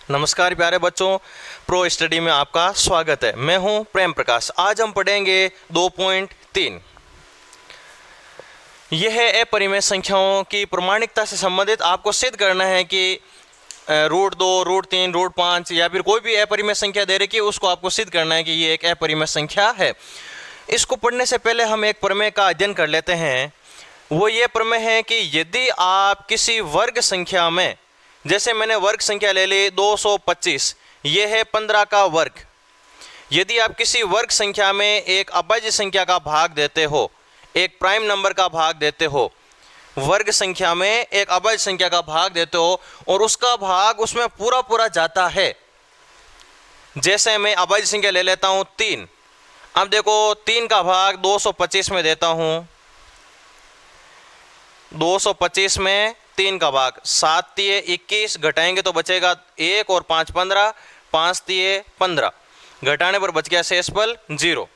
नमस्कार प्यारे बच्चों, प्रो स्टडी में आपका स्वागत है। मैं हूं प्रेम प्रकाश। आज हम पढ़ेंगे 2.3। यह है अपरिमेय संख्याओं की प्रमाणिकता से संबंधित। आपको सिद्ध करना है कि √2, √3, √5 या फिर कोई भी अपरिमेय संख्या दे रखी है, उसको आपको सिद्ध करना है कि ये एक अपरिमेय संख्या है। इसको पढ़ने से पहले हम एक प्रमेय का अध्ययन कर लेते हैं। वो ये प्रमेय है कि यदि आप किसी वर्ग संख्या में, जैसे मैंने वर्ग संख्या ले ली 225, ये है 15 का वर्ग। यदि आप किसी वर्ग संख्या में एक अभाज्य संख्या का भाग देते हो, एक प्राइम नंबर का भाग देते हो, वर्ग संख्या में एक अभाज्य संख्या का भाग देते हो और उसका भाग उसमें पूरा पूरा जाता है। जैसे मैं अभाज्य संख्या ले लेता हूँ 3। अब देखो 3 का भाग 225 में देता हूँ। 225 में 3 का भाग 7 तिये 21, घटाएंगे तो बचेगा 1 और 5 15, 5 तिये 15, घटाने पर बच गया शेषफल 0।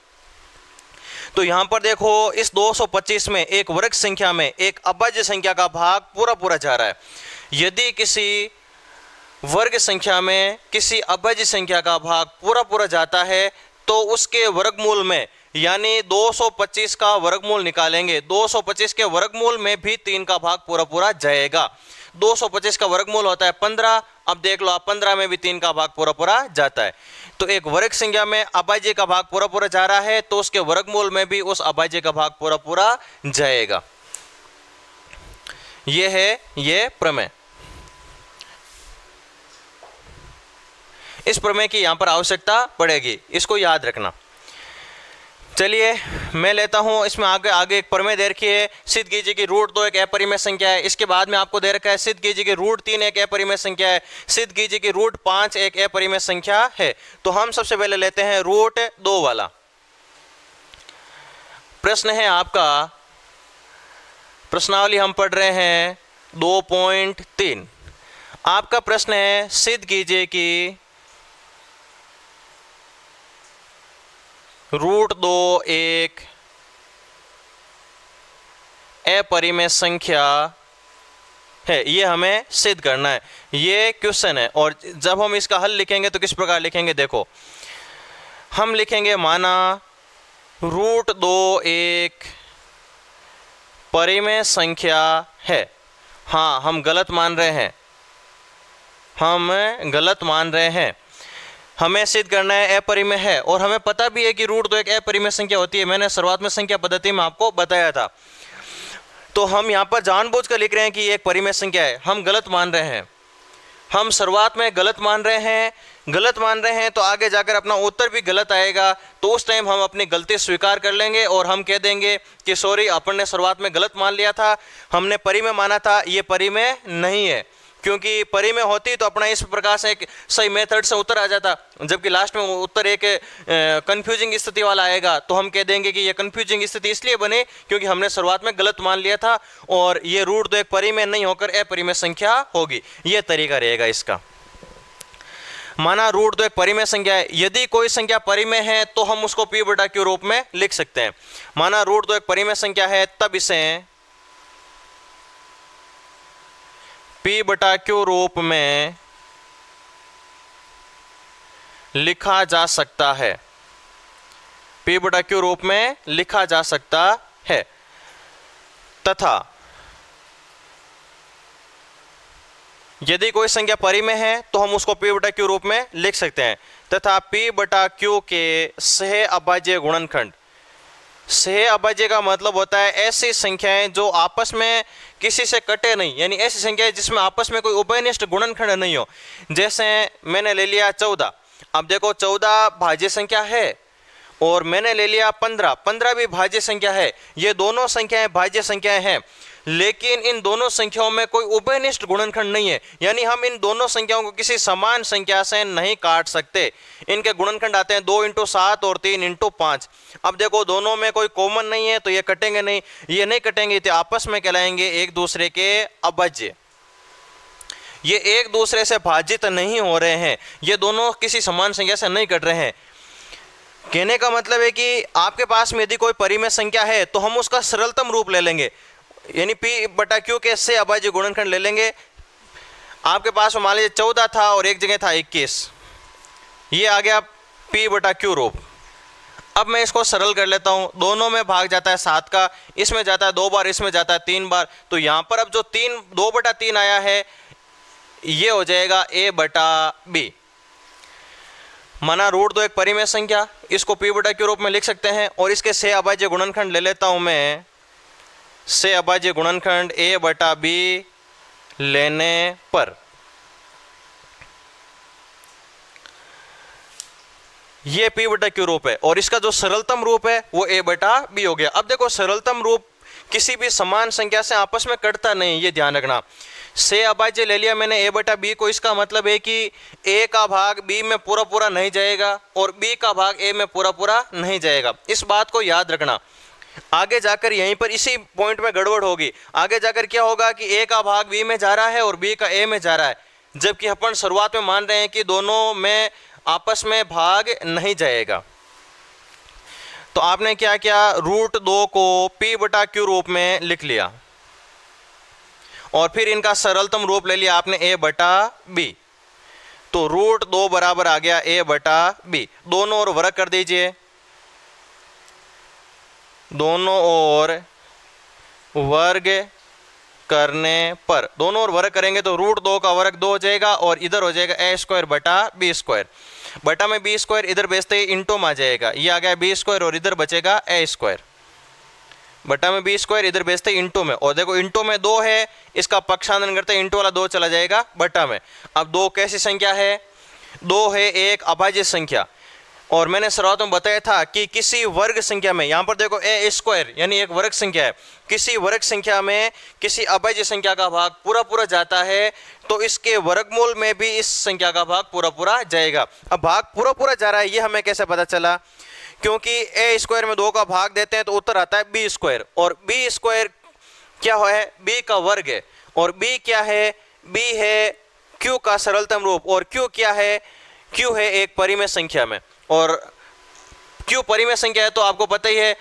तो यहाँ पर देखो इस 225 में एक वर्ग संख्या में एक अभाज्य संख्या का भाग पूरा पूरा जा रहा है। यदि किसी वर्ग संख्या में किसी अभाज्य संख्या का भाग पूरा पूरा जाता है तो उसके वर्गमूल में, यानी 225 का वर्गमूल निकालेंगे, 225 के वर्गमूल में भी 3 का भाग पूरा पूरा जाएगा। 225 का वर्गमूल होता है 15। अब देख लो आप, 15 में भी 3 का भाग पूरा पूरा जाता है। तो एक वर्ग संख्या में अभाज्य का भाग पूरा पूरा जा रहा है तो उसके वर्गमूल में भी उस अभाज्य का भाग पूरा पूरा जाएगा। यह है ये प्रमेय। इस प्रमेय की यहां पर आवश्यकता पड़ेगी, इसको याद रखना। चलिए मैं लेता हूं, इसमें आगे एक प्रमेय दे रखी है। सिद्ध कीजिए कि √2 एक अपरिमेय संख्या है। इसके बाद में आपको दे रखा है सिद्ध कीजिए कि √3 एक अपरिमेय संख्या है। सिद्ध कीजिए कि √5 एक अपरिमेय संख्या है। तो हम सबसे पहले लेते हैं √2 वाला प्रश्न है आपका। प्रश्नावली हम पढ़ रहे हैं 2.3। आपका प्रश्न है सिद्ध कीजिए कि √2 एक अपरिमेय संख्या है। ये हमें सिद्ध करना है, ये क्वेश्चन है। और जब हम इसका हल लिखेंगे तो किस प्रकार लिखेंगे, देखो हम लिखेंगे माना √2 एक परिमेय संख्या है। हाँ, हम गलत मान रहे हैं, हमें सिद्ध करना है अपरिमेय है। और हमें पता भी है कि √2 एक अपरिमेय संख्या होती है। मैंने शुरुआत में संख्या पद्धति में आपको बताया था। तो हम यहाँ पर जानबूझकर लिख रहे हैं कि ये एक परिमेय संख्या है। हम गलत मान रहे हैं, हम शुरुआत में गलत मान रहे हैं तो आगे जाकर अपना उत्तर भी गलत आएगा। तो उस टाइम हम अपनी गलती स्वीकार कर लेंगे और हम कह देंगे कि सॉरी, अपन ने शुरुआत में गलत मान लिया था, हमने परिमेय माना था, ये परिमेय नहीं है। क्योंकि परिमेय होती तो अपना इस प्रकार से एक सही मेथड से उत्तर आ जाता, जबकि लास्ट में उत्तर एक कंफ्यूजिंग स्थिति वाला आएगा। तो हम कह देंगे कि ये कंफ्यूजिंग स्थिति इसलिए बने क्योंकि हमने शुरुआत में गलत मान लिया था और ये √2 एक परिमेय नहीं होकर अपरिमेय संख्या होगी। ये तरीका रहेगा इसका। माना √2 एक परिमेय संख्या है। यदि कोई संख्या परिमेय है तो हम उसको p/q रूप में लिख सकते हैं। माना √2 एक परिमेय संख्या है, तब इसे p/q रूप में लिखा जा सकता है, p/q रूप में लिखा जा सकता है। तथा यदि कोई संख्या परिमेय है तो हम उसको p/q रूप में लिख सकते हैं। तथा p/q के सह अभाज्य गुणनखंड। सह अभाज्य का मतलब होता है ऐसी संख्याएं जो आपस में किसी से कटे नहीं, यानी ऐसी संख्याएं जिसमें आपस में कोई उभयनिष्ठ गुणनखंड नहीं हो। जैसे मैंने ले लिया 14। अब देखो 14 भाज्य संख्या है और मैंने ले लिया 15, 15 भी भाज्य संख्या है। ये दोनों संख्याएं भाज्य संख्याएं हैं, लेकिन इन दोनों संख्याओं में कोई उभयनिष्ठ गुणनखंड नहीं है। यानी हम इन दोनों संख्याओं को किसी समान संख्या से नहीं काट सकते। इनके गुणनखंड आते हैं 2 × 7 और 3 × 5। अब देखो दोनों में कोई कॉमन नहीं है तो ये कटेंगे नहीं, ये नहीं कटेंगे तो आपस में कहलाएंगे एक दूसरे के अभाज्य। ये एक दूसरे से भाजित नहीं हो रहे हैं, ये दोनों किसी समान संख्या से नहीं कट रहे हैं। कहने का मतलब है कि आपके पास में यदि कोई परिमेय संख्या है तो हम उसका सरलतम रूप ले लेंगे, यानी p/q के से अभाज्य गुणनखंड ले लेंगे। आपके पास मान लीजिए 14 था और एक जगह था 21, ये आ गया P बटा Q रूप। अब मैं इसको सरल कर लेता हूं, दोनों में भाग जाता है 7 का, इसमें जाता है 2 बार, इसमें जाता है 3 बार, तो यहां पर अब जो 2/3 आया है ये हो जाएगा A बटा B। माना √2 एक परिमेय संख्या, इसको P बटा Q रूप में लिख सकते हैं, और इसके से अभाज्य गुणनखंड ले लेता हूं मैं, से अभाज्य गुणनखंड A बटा B लेने पर ये P बटा Q रूप है, और इसका जो सरलतम रूप है वो A बटा B हो गया। अब देखो सरलतम रूप किसी भी समान संख्या से आपस में कटता नहीं, ये ध्यान रखना। से अभाज्य ले लिया मैंने A बटा B को, इसका मतलब है कि A का भाग B में पूरा पूरा नहीं जाएगा और B का भाग A में पूरा पूरा नहीं जाएगा, इस बात को याद रखना। आगे जाकर यहीं पर इसी पॉइंट में गड़बड़ होगी, आगे जाकर क्या होगा कि A का भाग B में जा रहा है और B का A में जा रहा है, जबकि अपन शुरुआत में मान रहे हैं कि दोनों में आपस में भाग नहीं जाएगा। तो आपने क्या किया, √2 को P बटा Q रूप में लिख लिया और फिर इनका सरलतम रूप ले लिया आपने A बटा B, तो √2 बराबर आ गया A बटा B। दोनों ओर वर्ग कर दीजिए, दोनों ओर वर्ग करने पर, दोनों ओर वर्ग करेंगे तो √2 का वर्ग 2 हो जाएगा और इधर हो जाएगा A² बटा B², बटा में B² इधर भेजते ही इंटू में आ जाएगा, ये आ गया B² और इधर बचेगा A², बटा में B² इधर भेजते इंटू में, और देखो इंटू में 2 है, इसका पक्षांतरण करते इंटू वाला 2 चला जाएगा बटा में। अब 2 कैसी संख्या है, 2 है एक अभाज्य संख्या, और मैंने शुरुआत में बताया था कि किसी वर्ग संख्या में, यहाँ पर देखो A² यानी एक वर्ग संख्या है, किसी वर्ग संख्या में किसी अभाज्य संख्या का भाग पूरा पूरा जाता है तो इसके वर्गमूल में भी इस संख्या का भाग पूरा पूरा जाएगा। अब भाग पूरा पूरा जा रहा है ये हमें कैसे पता चला, क्योंकि A² में 2 का भाग देते हैं तो उत्तर आता है B², और B² क्या है, B का वर्ग है, और B क्या है, B है Q का सरलतम रूप, और Q क्या है, Q है एक परिमेय संख्या में, और Q परिमेय संख्या है तो आपको पता ही है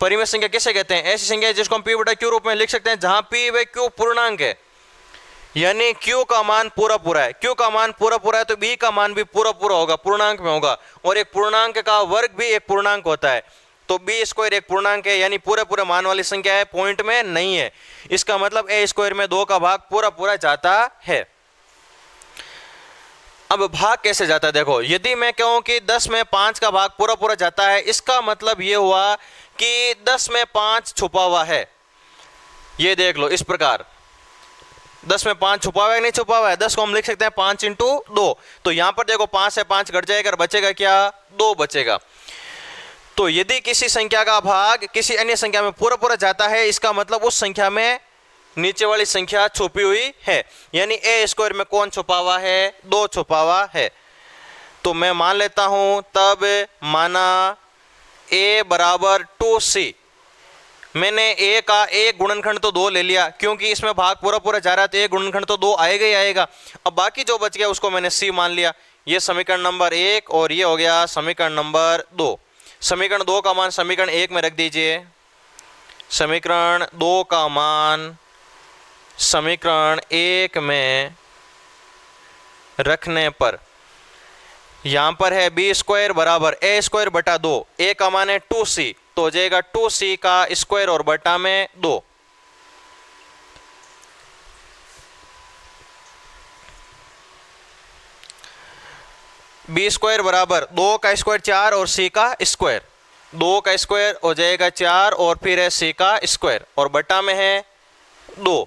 परिमेय संख्या किसे कहते हैं, ऐसी संख्या है जिसको हम P बटा Q रूप में लिख सकते हैं जहां P व Q पूर्णांक है, यानी Q का मान पूरा पूरा है, Q का मान पूरा पूरा है तो B का मान भी पूरा पूरा होगा, पूर्णांक में होगा, और एक पूर्णांक का वर्ग भी एक पूर्णांक होता है, तो B² एक पूर्णांक है, यानी पूरे पूरे मान वाली संख्या है, पॉइंट में नहीं है, इसका मतलब A² में 2 का भाग पूरा पूरा जाता है। अब भाग कैसे जाता है, देखो यदि मैं कहूं कि 10 में 5 का भाग पूरा पूरा जाता है, इसका मतलब ये हुआ कि 10 में 5 छुपा हुआ है, ये देख लो इस प्रकार 10 में 5 छुपा हुआ है नहीं छुपा हुआ है, 10 को हम लिख सकते हैं 5 × 2, तो यहां पर देखो 5 से 5 घट जाएगा और बचेगा क्या, 2 बचेगा। तो यदि किसी संख्या का भाग किसी अन्य संख्या में पूरा पूरा जाता है, इसका मतलब उस संख्या में नीचे वाली संख्या छुपी हुई है, यानी A² में कौन छुपा हुआ है, 2 छुपा हुआ है। तो मैं मान लेता हूं, तब माना A बराबर 2C, मैंने A का एक गुणनखंड तो 2 ले लिया, क्योंकि इसमें भाग पूरा पूरा जा रहा है तो एक गुणनखंड तो 2 आएगा ही आएगा। अब बाकी जो बच गया उसको मैंने C मान लिया, ये समीकरण नंबर 1 और ये हो गया समीकरण नंबर 2। समीकरण 2 का मान समीकरण 1 में रख दीजिए, समीकरण 2 का मान समीकरण 1 में रखने पर यहां पर है B² बराबर A² बटा 2, A का मान है 2C, तो हो जाएगा 2C का स्क्वायर और बटा में 2। B² बराबर 2 का स्क्वायर 4 और C का स्क्वायर, 2 का स्क्वायर हो जाएगा 4 और फिर है C का स्क्वायर और बटा में है 2,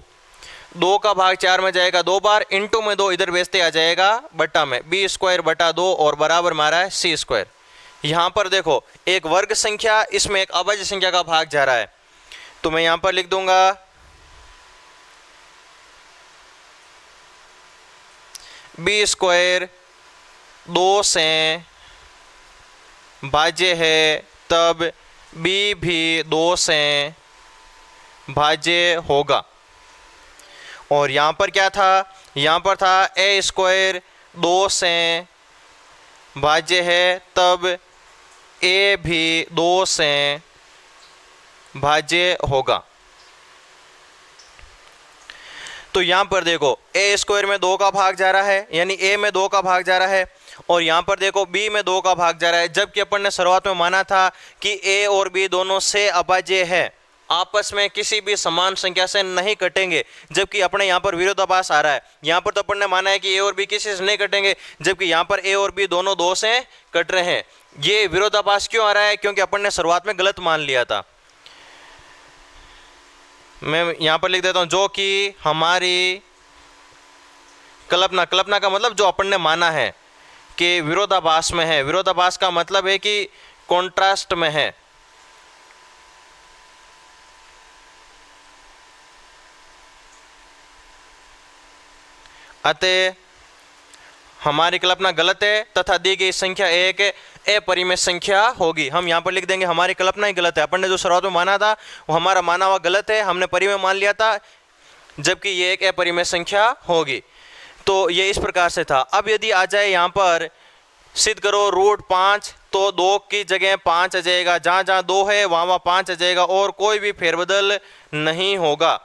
2 का भाग 4 में जाएगा 2 बार, इंटू में 2 इधर भेजते आ जाएगा बटा में, B² बटा 2 और बराबर मारा है C²। यहाँ पर देखो एक वर्ग संख्या, इसमें एक अभाज्य संख्या का भाग जा रहा है, तो मैं यहाँ पर लिख दूंगा B² 2 से भाज्य है, तब B भी 2 से भाज्य होगा। और यहाँ पर क्या था, यहाँ पर था A² 2 से भाज्य है, तब A भी 2 से भाज्य होगा। तो यहाँ पर देखो ए स्क्वायर में 2 का भाग जा रहा है, यानी ए में 2 का भाग जा रहा है, और यहाँ पर देखो बी में 2 का भाग जा रहा है, जबकि अपन ने शुरुआत में माना था कि ए और बी दोनों से अभाज्य है, आपस में किसी भी समान संख्या से नहीं कटेंगे, जबकि अपने यहाँ पर विरोधाभास आ रहा है। यहाँ पर तो अपन ने माना है कि ए और बी किसी से नहीं कटेंगे, जबकि यहाँ पर ए और बी दोनों 2 से कट रहे हैं। ये विरोधाभास क्यों आ रहा है? क्योंकि अपन ने शुरुआत में गलत मान लिया था। मैं यहाँ पर लिख देता हूँ, जो कि हमारी कल्पना का मतलब जो अपन ने माना है कि विरोधाभास में है। विरोधाभास का मतलब है कि कॉन्ट्रास्ट में है। अतः हमारी कल्पना गलत है तथा दी गई संख्या एक अपरिमेय संख्या होगी। हम यहाँ पर लिख देंगे हमारी कल्पना ही गलत है। अपन ने जो शुरुआत में माना था वो हमारा माना हुआ गलत है, हमने परिमेय मान लिया था, जबकि ये एक अपरिमेय संख्या होगी। तो ये इस प्रकार से था। अब यदि आ जाए यहाँ पर सिद्ध करो √5, तो 2 की जगह 5 आ जाएगा, जहाँ जहाँ 2 है वहाँ 5 आ जाएगा, और कोई भी फेरबदल नहीं होगा।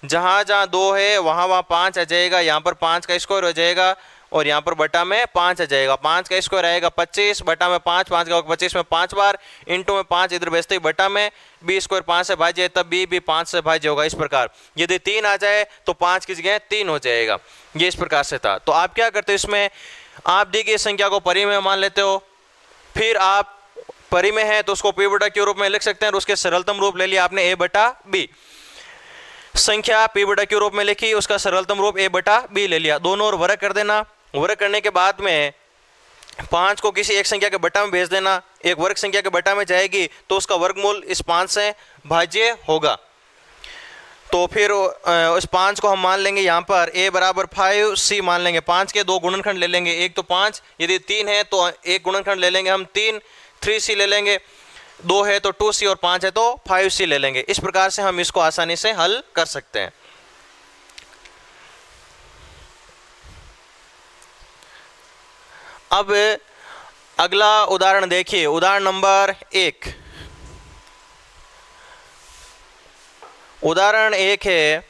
जहाँ जहाँ 2 है वहाँ 5 आ जाएगा, यहाँ पर 5 का स्क्वायर हो जाएगा, और यहाँ पर बटा में 5 आ जाएगा। 5 का स्क्वायर आएगा 25, बटा में 5, 5 का 25 में 5 बार, इंटू में 5 इधर भेजते ही बटा में, बी स्क्वायर 5 से भाज्य, तब बी भी 5 से भाज्य होगा। इस प्रकार यदि 3 आ जाए तो 5 की जगह 3 हो जाएगा। ये इस प्रकार से था। तो आप क्या करते हो, इसमें आप दी गई संख्या को परिमेय मान लेते हो, फिर आप परिमेय है तो उसको पी बटा क्यू रूप में लिख सकते हैं, और उसके सरलतम रूप ले लिया आपने ए बटा बी। संख्या पी बटा क्यू रूप में लिखी, उसका सरलतम रूप ए बटा बी ले लिया। दोनों और वर्ग कर देना। वर्ग करने के बाद में 5 को किसी एक संख्या के बटा में भेज देना, एक वर्ग संख्या के बटा में जाएगी तो उसका वर्गमूल इस 5 से भाज्य होगा। तो फिर उस 5 को हम मान लेंगे यहाँ पर a बराबर 5c मान लेंगे। 5 के 2 गुणनखंड ले लेंगे, एक तो 5, यदि 3 है तो एक गुणनखंड ले लेंगे हम 3c ले लेंगे, 2 है तो 2c, और 5 है तो 5c ले लेंगे। इस प्रकार से हम इसको आसानी से हल कर सकते हैं। अब अगला उदाहरण देखिए, उदाहरण नंबर 1। उदाहरण 1 है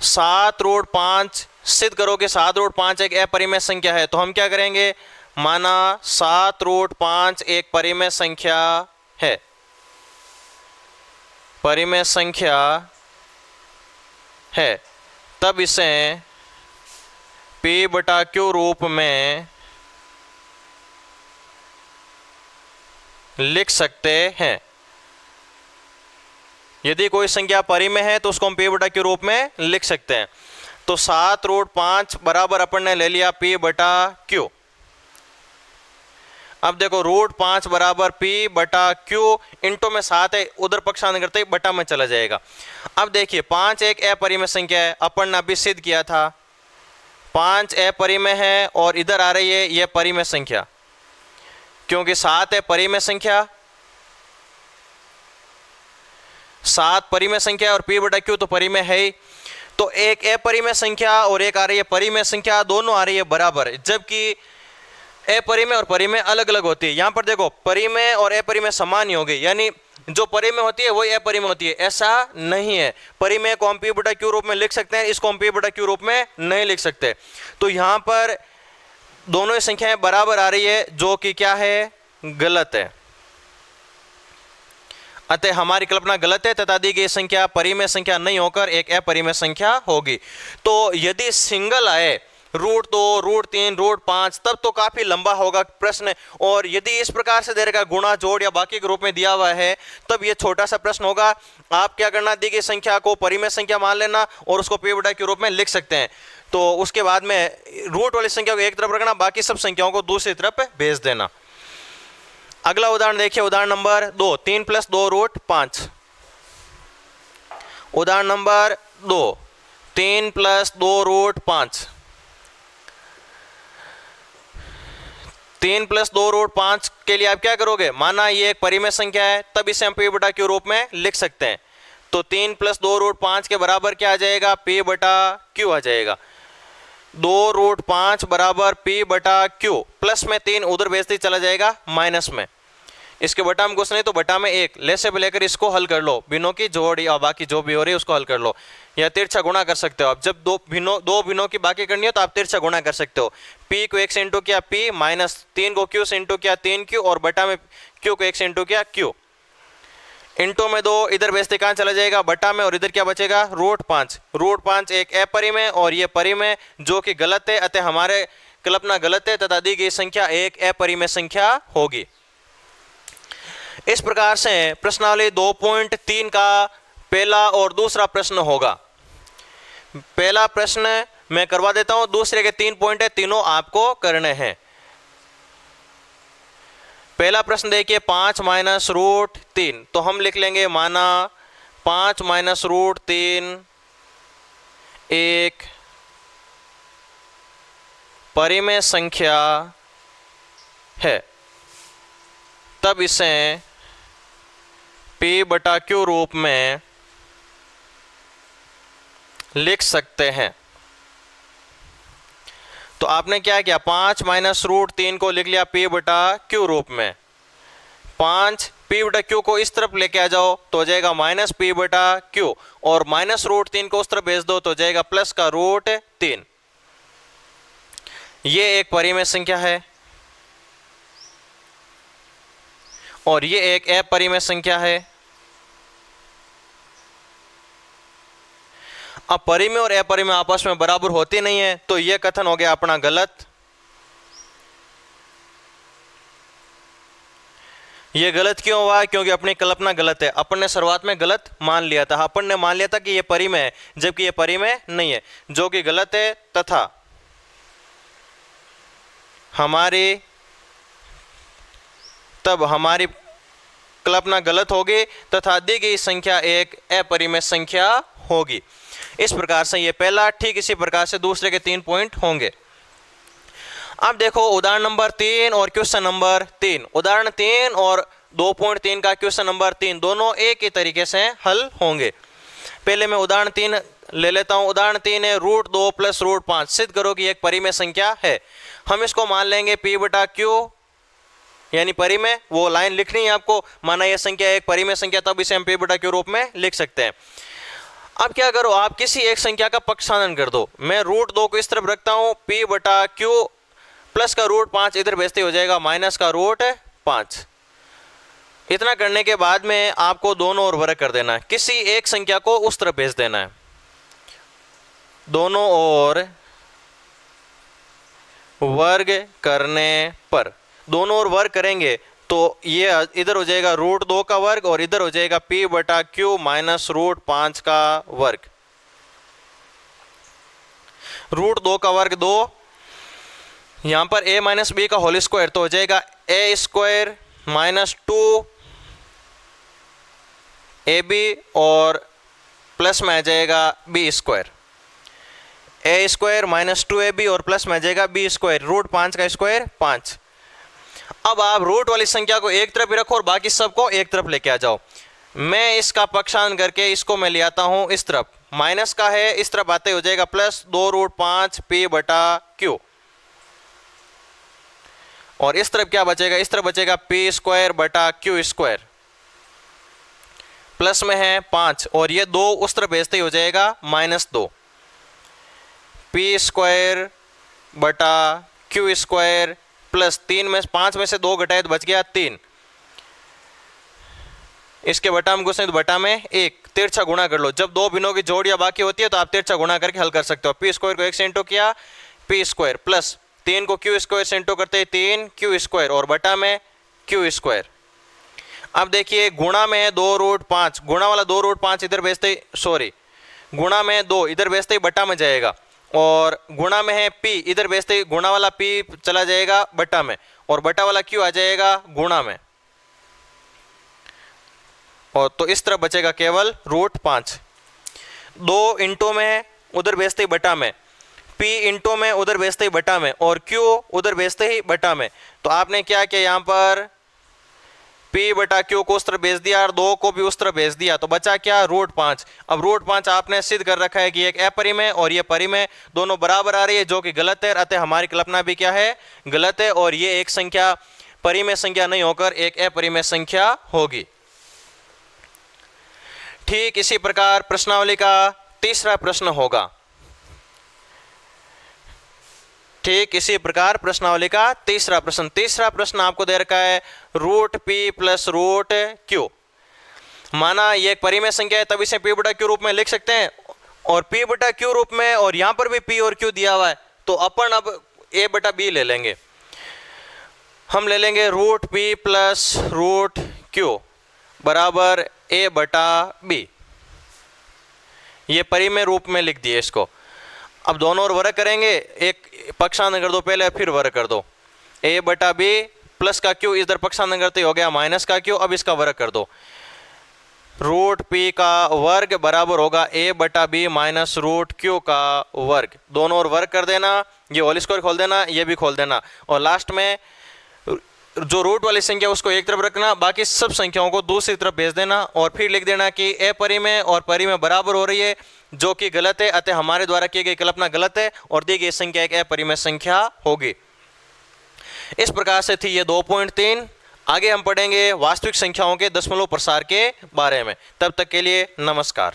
7√5। सिद्ध करो कि 7√5 एक अपरिमेय संख्या है। तो हम क्या करेंगे, माना 7√5 एक परिमेय संख्या है, परिमेय संख्या है, तब इसे P बटा Q रूप में लिख सकते हैं। यदि कोई संख्या परिमेय है तो उसको हम P बटा Q रूप में लिख सकते हैं। तो 7√5 बराबर अपन ने ले लिया P बटा Q। अब देखो √5 बराबर P बटा Q, इंटू में 7 है, उधर पक्षांतर करते ही बटा में चला जाएगा। अब देखिए 5 एक अपरिमेय संख्या है, अपन ने अभी सिद्ध किया था 5 अपरिमेय है, और इधर आ रही है यह परिमेय संख्या, क्योंकि 7 है परिमेय संख्या, 7 परिमेय संख्या और P बटा Q तो परिमेय है ही। तो एक अपरिमेय संख्या और एक आ रही है परिमेय संख्या, दोनों आ रही है बराबर, जबकि अपरिमेय और परिमेय अलग अलग होती है। यहाँ पर देखो परिमेय और अपरिमेय समान ही होगी, यानी जो परिमेय होती है वही अपरिमेय होती है, ऐसा नहीं है। परिमेय को हम P बटा Q रूप में लिख सकते हैं, इसको हम P बटा Q रूप में नहीं लिख सकते। तो यहाँ पर दोनों संख्याएं बराबर आ रही है, जो कि क्या है, गलत है। अतः हमारी कल्पना गलत है तथा दी गई संख्या परिमेय संख्या नहीं होकर एक अपरिमेय संख्या होगी। तो यदि सिंगल आए √2, √3, √5, तब तो काफी लंबा होगा प्रश्न, और यदि इस प्रकार से दे रखा गुणा, जोड़ या बाकी के रूप में दिया हुआ है तब ये छोटा सा प्रश्न होगा। आप क्या करना, दी गई संख्या को परिमेय संख्या मान लेना और उसको P बटा Q रूप में लिख सकते हैं। तो उसके बाद में रूट वाली संख्या को एक तरफ रखना, बाकी सब संख्याओं को दूसरी तरफ भेज देना। अगला उदाहरण देखिए, उदाहरण नंबर 2, 3 + 2 √5। उदाहरण नंबर 2, 3 + 2 √5। 3 + 2 √5 के लिए आप क्या करोगे, माना ये एक परिमेय संख्या है, तब इसे हम P बटा Q रूप में लिख सकते हैं। तो 3 + 2 √5 के बराबर क्या आ जाएगा, P बटा Q आ जाएगा। 2 √5 बराबर P बटा Q, प्लस में 3 उधर भेजते चला जाएगा माइनस में। इसके बटा में कुछ नहीं तो बटा में 1 ले से लेकर इसको हल कर लो, भिन्नों की जोड़ या बाकी जो भी हो रही है उसको हल कर लो, या तिरछा गुणा कर सकते हो आप। जब दो भिन्नों की बाकी करनी हो तो आप तिरछा गुणा कर सकते हो। p को 1 से इंटू किया p, माइनस 3 को q से इंटू किया 3q, और बटा में q को 1 से इंटू किया q। इंटू में 2, इधर बेइज्जती कहाँ चला जाएगा, बटा में, और इधर क्या बचेगा √5। √5 एक अपरिमेय और ये परिमेय जो कि गलत है, अतः हमारे कल्पना गलत है तथा दी गई संख्या एक अपरिमेय संख्या होगी। इस प्रकार से प्रश्नावली 2.3 का पहला और दूसरा प्रश्न होगा। पहला प्रश्न मैं करवा देता हूं, दूसरे के 3 पॉइंट है, तीनों आपको करने हैं। पहला प्रश्न देखिए 5 माइनस √3, तो हम लिख लेंगे माना 5 माइनस √3 एक परिमेय संख्या है, तब इसे p बटा q रूप में लिख सकते हैं। तो आपने क्या किया, 5 माइनस √3 को लिख लिया p बटा q रूप में। 5 p बटा q को इस तरफ लेके आ जाओ तो हो जाएगा माइनस p बटा q, और माइनस √3 को उस तरफ भेज दो तो हो जाएगा प्लस का √3। ये एक परिमेय संख्या है और ये एक अपरिमेय संख्या है। अब परिमेय और अपरिमेय आपस में बराबर होती नहीं है, तो यह कथन हो गया अपना गलत। यह गलत क्यों हुआ, क्योंकि अपनी कल्पना गलत है। अपन ने शुरुआत में गलत मान लिया था, अपन ने मान लिया था कि यह परिमेय है जबकि यह परिमेय नहीं है, जो कि गलत है, तथा तब हमारी कल्पना गलत होगी तथा दी गई संख्या एक अपरिमेय संख्या होगी। इस प्रकार से ये पहला, ठीक इसी प्रकार से दूसरे के 3 पॉइंट होंगे। अब देखो उदाहरण नंबर 3 और क्वेश्चन नंबर 3। उदाहरण 3 और 2.3 का क्वेश्चन नंबर 3 दोनों एक ही तरीके से हल होंगे। पहले मैं उदाहरण 3 ले लेता हूं। उदाहरण 3 है √2 प्लस √5 सिद्ध करो कि एक परिमेय संख्या है। हम इसको मान लेंगे p बटा q, यानी परिमेय, वो लाइन लिखनी है आपको। माना यह संख्या एक परिमेय संख्या, तब इसे हम p बटा q रूप में लिख सकते हैं। अब क्या करो, आप किसी एक संख्या का पक्षांतरण कर दो। मैं √2 को इस तरफ रखता हूं, p बटा q प्लस का √5 इधर भेजते हो जाएगा माइनस का √5। इतना करने के बाद में आपको दोनों ओर वर्ग कर देना है, किसी एक संख्या को उस तरफ भेज देना है। दोनों ओर वर्ग करने पर, दोनों ओर वर्ग करेंगे तो ये इधर हो जाएगा √2 का वर्ग और इधर हो जाएगा p बटा q माइनस √5 का वर्ग। √2 का वर्ग 2, यहां पर a माइनस b का होल स्क्वायर, तो हो जाएगा a स्क्वायर माइनस 2ab और प्लस में आ जाएगा b square. a square minus 2ab और प्लस में आ जाएगा b स्क्वायर, √5 का स्क्वायर 5। अब आप रूट वाली संख्या को एक तरफ ही रखो और बाकी सबको एक तरफ लेके आ जाओ। मैं इसका पक्षांतरण करके इसको मैं ले आता हूं इस तरफ, माइनस का है, इस तरफ आते हो जाएगा प्लस 2√5 p बटा q, और इस तरफ क्या बचेगा, इस तरफ बचेगा p स्क्वायर बटा q स्क्वायर, प्लस में है 5 और ये 2 उस तरफ भेजते ही हो जाएगा माइनस 2, p स्क्वायर बटा q स्क्वायर प्लस 3 में 5 में से 2 घटाए तो बच गया 3। इसके बटा में घुसे तो बटा में 1, तिरछा गुणा कर लो। जब दो भिन्नों की जोड़ या बाकी होती है तो आप तिरछा गुणा करके हल कर सकते हो। p स्क्वायर को 1 से इंटू किया p स्क्वायर, प्लस 3 को q स्क्वायर से इंटू करते 3 q स्क्वायर और बटा में q स्क्वायर। अब देखिए गुणा में 2√5, गुणा वाला 2√5 इधर भेजते, सॉरी गुणा में 2 इधर भेजते ही बटा में जाएगा, और गुणा में है p इधर भेजते ही गुणा वाला p चला जाएगा बटा में, और बटा वाला q आ जाएगा गुणा में, और तो इस तरफ बचेगा केवल √5। 2 इंटू में उधर भेजते ही बटा में, p इंटू में उधर भेजते ही बटा में, और q उधर भेजते ही बटा में। तो आपने क्या किया, यहाँ पर p बटा q को उस तरफ भेज दिया और 2 को भी उस तरफ भेज दिया, तो बचा क्या √5। अब √5 आपने सिद्ध कर रखा है कि एक अपरिमेय और ये परिमेय दोनों बराबर आ रही है, जो कि गलत है, अतः हमारी कल्पना भी क्या है, गलत है, और ये एक संख्या परिमेय संख्या नहीं होकर एक अपरिमेय संख्या होगी। ठीक इसी प्रकार प्रश्नावली का तीसरा प्रश्न होगा। ठीक इसी प्रकार प्रश्नावली का तीसरा प्रश्न आपको दे रखा है root P plus root Q. माना ये एक परिमेय संख्या है, तब इसे पी बटा क्यू रूप में लिख सकते हैं, और पी बटा क्यू रूप में, और यहां पर भी पी और क्यू दिया हुआ है, तो अपन अब ए बटा बी ले लेंगे। हम ले लेंगे root P plus root Q बराबर ए बटा बी। ये परिमेय रूप में लिख दिए इसको। अब दोनों ओर वर्ग करेंगे, एक पक्षांतर कर दो पहले, फिर वर्ग कर दो। ए बटा बी प्लस का क्यू इधर पक्षांतर करते हो गया माइनस का क्यू, अब इसका वर्ग कर दो। रूट पी का वर्ग बराबर होगा ए बटा बी माइनस रूट क्यू का वर्ग। दोनों ओर वर्ग कर देना, ये होल स्क्वायर खोल देना, ये भी खोल देना, और लास्ट में जो रूट वाली संख्या उसको एक तरफ रखना, बाकी सब संख्याओं को दूसरी तरफ भेज देना, और फिर लिख देना कि अपरिमेय और परिमेय बराबर हो रही है, जो कि गलत है, अतः हमारे द्वारा की गई कल्पना गलत है और दी गई संख्या एक अपरिमेय संख्या होगी। इस प्रकार से थी ये 2.3। आगे हम पढ़ेंगे वास्तविक संख्याओं के दशमलव प्रसार के बारे में। तब तक के लिए नमस्कार।